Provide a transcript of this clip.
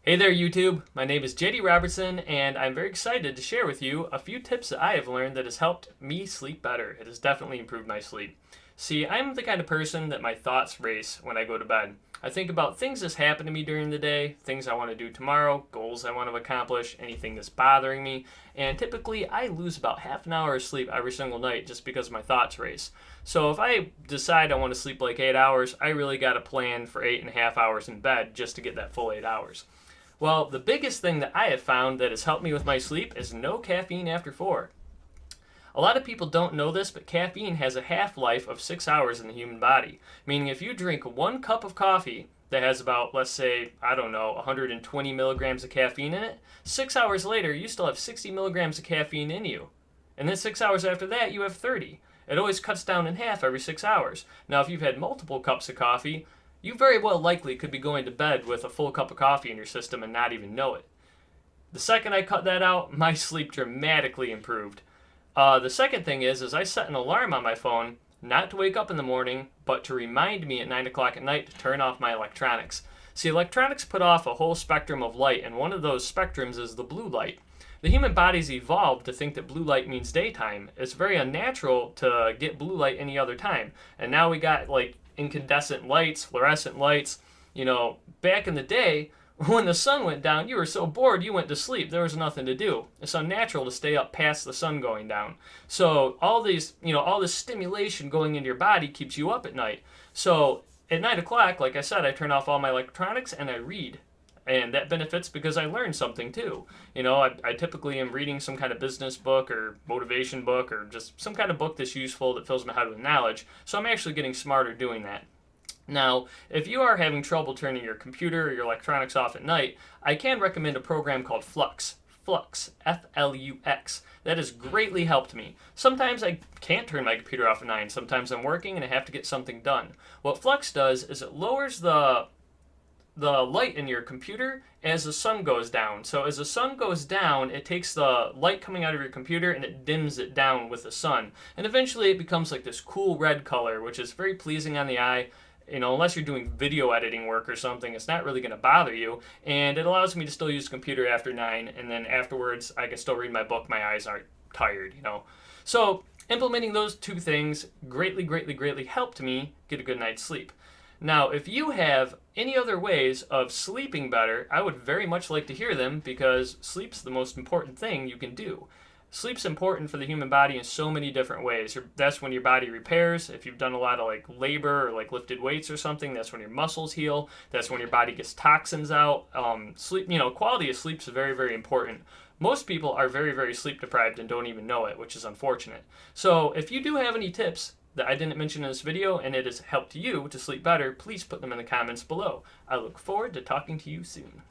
Hey there, YouTube. My name is JD Robertson, and I'm very excited to share with you a few tips that I have learned that has helped me sleep better. It has definitely improved my sleep. See, I'm the kind of person that my thoughts race when I go to bed. I think about things that's happened to me during the day, things I want to do tomorrow, goals I want to accomplish, anything that's bothering me, and typically I lose about half an hour of sleep every single night just because my thoughts race. So if I decide I want to sleep like 8 hours, I really got to plan for 8.5 hours in bed just to get that full 8 hours. Well, the biggest thing that I have found that has helped me with my sleep is no caffeine after 4. A lot of people don't know this, but caffeine has a half-life of 6 hours in the human body. Meaning if you drink 1 cup of coffee that has about, let's say, I don't know, 120 milligrams of caffeine in it, 6 hours later you still have 60 milligrams of caffeine in you. And then 6 hours after that you have 30. It always cuts down in half every 6 hours. Now if you've had multiple cups of coffee, you very well likely could be going to bed with a full cup of coffee in your system and not even know it. The second I cut that out, my sleep dramatically improved. The second thing is I set an alarm on my phone, not to wake up in the morning, but to remind me at 9 o'clock at night to turn off my electronics. See, electronics put off a whole spectrum of light, and one of those spectrums is the blue light. The human body's evolved to think that blue light means daytime. It's very unnatural to get blue light any other time. And now we got like incandescent lights, fluorescent lights. Back in the day, when the sun went down, you were so bored you went to sleep. There was nothing to do. It's unnatural to stay up past the sun going down. So all this stimulation going into your body keeps you up at night. So at 9 o'clock, like I said, I turn off all my electronics and I read. And that benefits because I learned something too. I typically am reading some kind of business book or motivation book or just some kind of book that's useful that fills my head with knowledge. So I'm actually getting smarter doing that. Now, if you are having trouble turning your computer or your electronics off at night, I can recommend a program called Flux. Flux, Flux. That has greatly helped me. Sometimes I can't turn my computer off at 9. Sometimes I'm working and I have to get something done. What Flux does is it lowers the light in your computer as the sun goes down. So as the sun goes down, it takes the light coming out of your computer and it dims it down with the sun. And eventually it becomes like this cool red color, which is very pleasing on the eye. Unless you're doing video editing work or something, it's not really going to bother you. And it allows me to still use the computer after 9, and then afterwards I can still read my book. My eyes aren't tired. So implementing those two things greatly helped me get a good night's sleep. Now, if you have any other ways of sleeping better, I would very much like to hear them because sleep's the most important thing you can do. Sleep's important for the human body in so many different ways. That's when your body repairs. If you've done a lot of labor or lifted weights or something, that's when your muscles heal. That's when your body gets toxins out. Sleep, quality of sleep is very important. Most people are very sleep deprived and don't even know it, which is unfortunate. So if you do have any tips that I didn't mention in this video and it has helped you to sleep better, please put them in the comments below. I look forward to talking to you soon.